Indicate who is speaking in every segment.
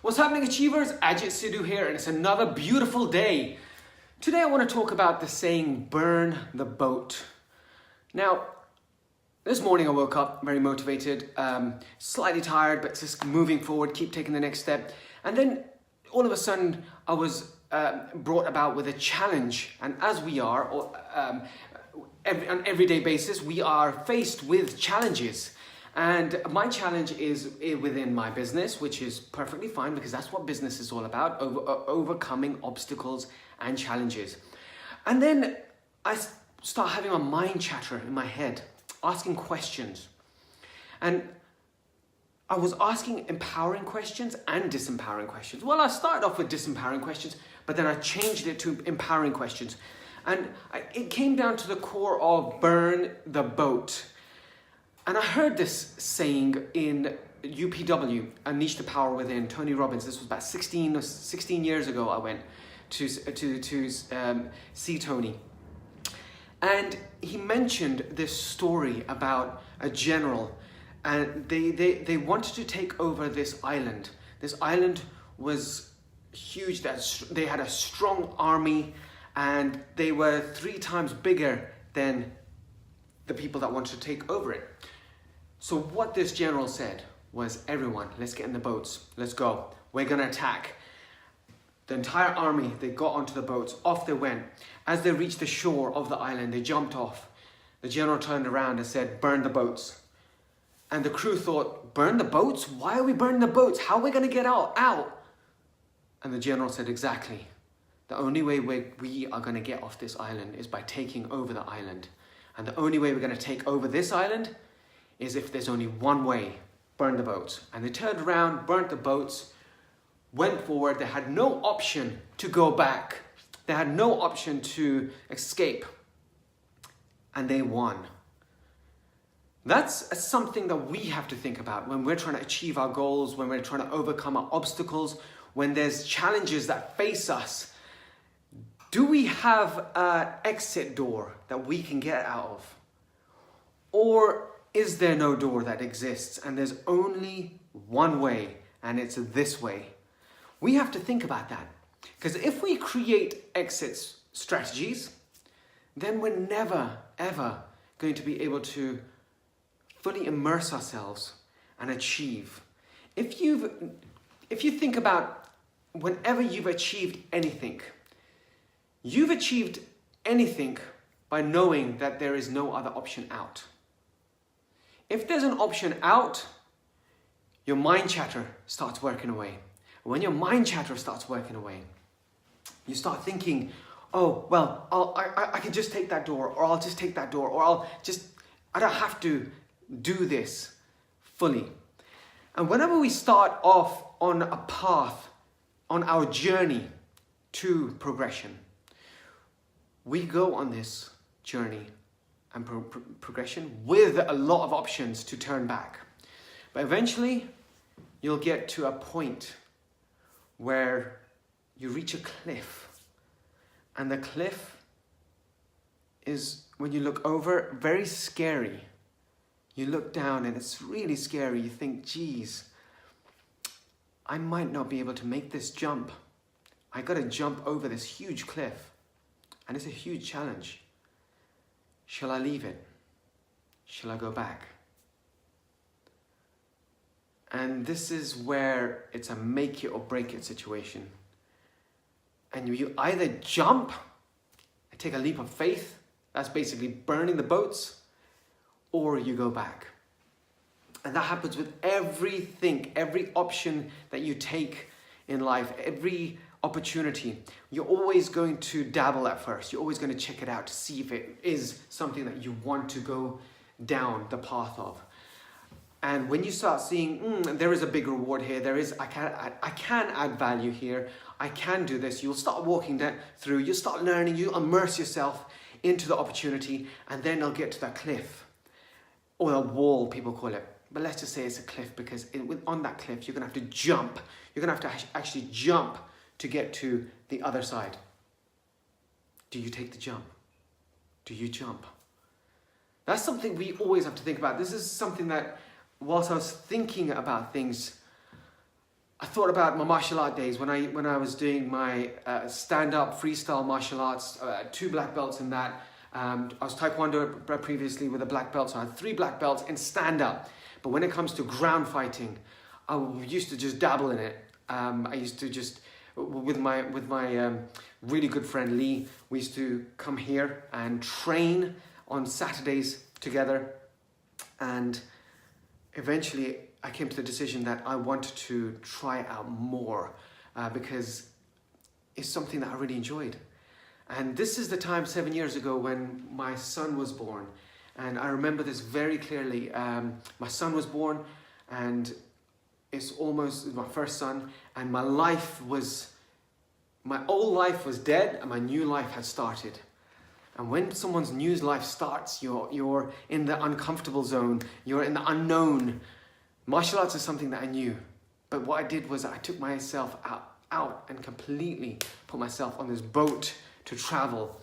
Speaker 1: What's happening, achievers? Ajit Sidhu here, and it's another beautiful day. Today I want to talk about the saying, burn the boat. Now, this morning I woke up very motivated, slightly tired, but just moving forward, keep taking the next step. And then all of a sudden I was brought about with a challenge. And as we are, on an everyday basis, we are faced with challenges. And my challenge is within my business, which is perfectly fine because that's what business is all about, overcoming obstacles and challenges. And then I start having a mind chatter in my head, asking questions. And I was asking empowering questions and disempowering questions. Well, I started off with disempowering questions, but then I changed it to empowering questions. And it came down to the core of burn the boat. And I heard this saying in UPW, Unleash the Power Within, Tony Robbins. This was about 16 years ago. I went to see Tony. And he mentioned this story about a general, and they wanted to take over this island. This island was huge. They had a strong army, and they were 3 times bigger than the people that wanted to take over it. So what this general said was, everyone, let's get in the boats. Let's go. We're going to attack. The entire army, they got onto the boats. Off they went. As they reached the shore of the island, they jumped off. The general turned around and said, burn the boats. And the crew thought, burn the boats? Why are we burning the boats? How are we going to get out? And the general said, exactly. The only way we are going to get off this island is by taking over the island. And the only way we're going to take over this island is if there's only one way, burn the boats. And they turned around, burnt the boats, went forward. They had no option to go back. They had no option to escape. And they won. That's something that we have to think about when we're trying to achieve our goals, when we're trying to overcome our obstacles, when there's challenges that face us. Do we have an exit door that we can get out of? Or is there no door that exists and there's only one way, and it's this way? We have to think about that, because if we create exit strategies, then we're never ever going to be able to fully immerse ourselves and achieve. If you think about whenever you've achieved anything by knowing that there is no other option out. If there's an option out, your mind chatter starts working away. When your mind chatter starts working away, you start thinking, oh, well, I can just take that door, or I'll just take that door, or I don't have to do this fully. And whenever we start off on a path, on our journey to progression, we go on this journey and progression with a lot of options to turn back. But eventually, you'll get to a point where you reach a cliff. And the cliff is, when you look over, very scary. You look down and it's really scary. You think, geez, I might not be able to make this jump. I got to jump over this huge cliff. And it's a huge challenge. Shall I leave it? Shall I go back? And this is where it's a make it or break it situation. And you either jump and take a leap of faith, that's basically burning the boats, or you go back. And that happens with everything, every option that you take in life, every opportunity. You're always going to dabble at first. You're always going to check it out to see if it is something that you want to go down the path of. And when you start seeing, there is a big reward here, I can add value here, I can do this, you'll start walking that through, you'll start learning, you'll immerse yourself into the opportunity, and then you'll get to that cliff, or a wall, people call it. But let's just say it's a cliff, because on that cliff, you're going to have to jump. You're going to have to actually jump to get to the other side. Do you take the jump? Do you jump? That's something we always have to think about. This is something that, whilst I was thinking about things, I thought about my martial art days when I was doing my stand-up freestyle martial arts, 2 black belts in that. I was Taekwondo previously with a black belt, so I had 3 black belts in stand-up. But when it comes to ground fighting, I used to just dabble in it. I used to just, with my really good friend Lee, we used to come here and train on Saturdays together. And eventually I came to the decision that I wanted to try out more because it's something that I really enjoyed. And this is the time 7 years ago when my son was born. And I remember this very clearly. My son was born, and it's almost my first son, and my old life was dead and my new life had started. And when someone's new life starts, you're in the uncomfortable zone, you're in the unknown. Martial arts is something that I knew, but what I did was I took myself out and completely put myself on this boat to travel,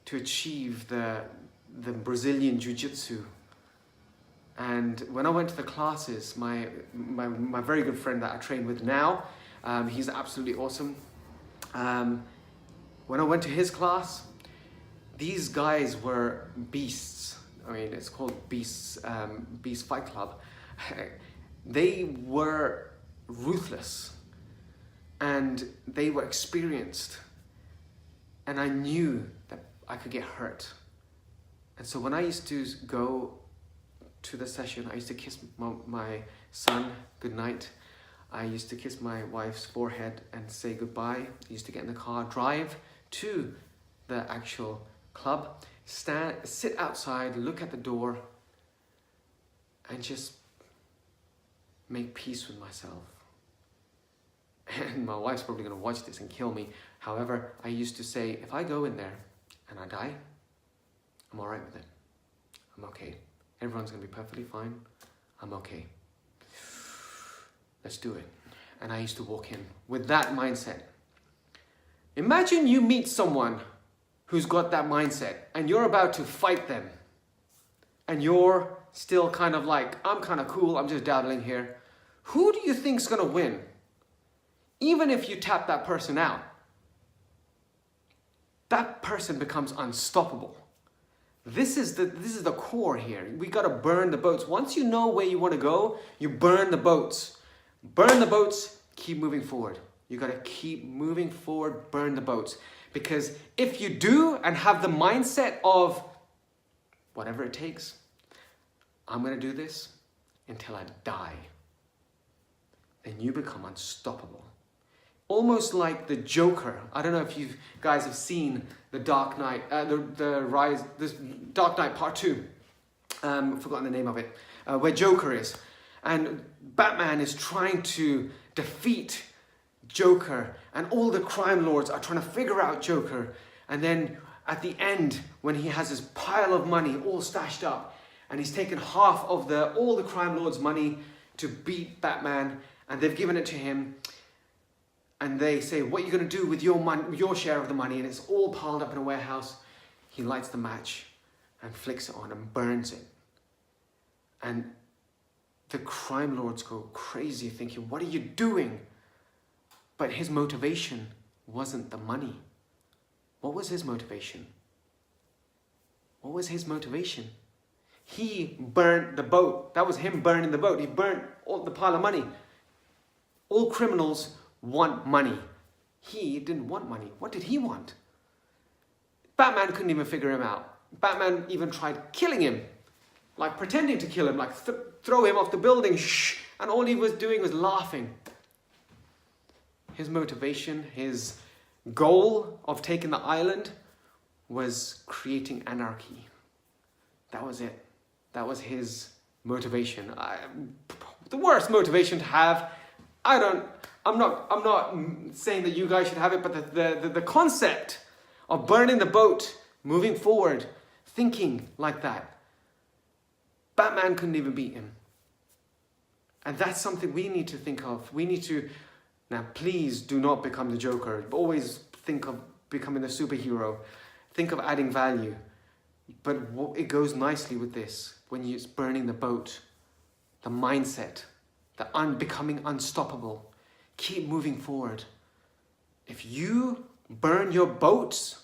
Speaker 1: to achieve the Brazilian Jiu-Jitsu. And when I went to the classes, my very good friend that I train with now, he's absolutely awesome. When I went to his class, these guys were beasts. I mean, it's called Beast Fight Club. They were ruthless and they were experienced. And I knew that I could get hurt. And so when I used to go to the session, I used to kiss my son goodnight. I used to kiss my wife's forehead and say goodbye. I used to get in the car, drive to the actual club, sit outside, look at the door, and just make peace with myself. And my wife's probably going to watch this and kill me. However, I used to say, if I go in there and I die, I'm all right with it. I'm okay. Everyone's going to be perfectly fine. I'm okay. Let's do it. And I used to walk in with that mindset. Imagine you meet someone who's got that mindset and you're about to fight them. And you're still kind of like, I'm kind of cool, I'm just dabbling here. Who do you think's going to win? Even if you tap that person out, that person becomes unstoppable. This is the core here. We got to burn the boats. Once you know where you want to go, you burn the boats. Burn the boats, keep moving forward. You got to keep moving forward, burn the boats. Because if you do and have the mindset of whatever it takes, I'm going to do this until I die, then you become unstoppable. Almost like the Joker. I don't know if you guys have seen the Dark Knight, this Dark Knight Part 2. I've forgotten the name of it. Where Joker is. And Batman is trying to defeat Joker. And all the crime lords are trying to figure out Joker. And then at the end, when he has his pile of money all stashed up, and he's taken half of all the crime lords' money to beat Batman, and they've given it to him. And they say, what are you going to do with your share of the money? And it's all piled up in a warehouse. He lights the match and flicks it on and burns it. And the crime lords go crazy thinking, what are you doing? But his motivation wasn't the money. What was his motivation? What was his motivation? He burned the boat. That was him burning the boat. He burnt all the pile of money. All criminals want money. He didn't want money. What did he want? Batman couldn't even figure him out. Batman even tried killing him, like pretending to kill him, like throw him off the building, shh, and all he was doing was laughing. His motivation, his goal of taking the island was creating anarchy. That was it. That was his motivation. The worst motivation to have. I'm not saying that you guys should have it, but the concept of burning the boat, moving forward, thinking like that. Batman couldn't even beat him. And that's something we need to think of. We need to, now please do not become the Joker. Always think of becoming the superhero. Think of adding value. But it goes nicely with this. When you're burning the boat, the mindset, the becoming unstoppable. Keep moving forward. If you burn your boats,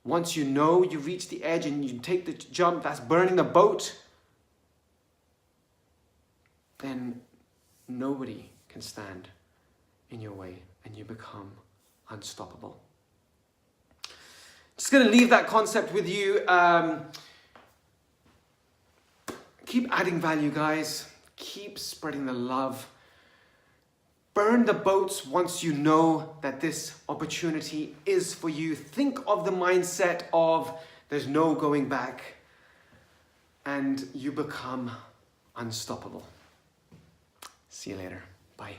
Speaker 1: once you know you reach the edge and you take the jump, that's burning the boat, then nobody can stand in your way and you become unstoppable. Just going to leave that concept with you. Keep adding value, guys. Keep spreading the love. Burn the boats once you know that this opportunity is for you. Think of the mindset of there's no going back, and you become unstoppable. See you later. Bye.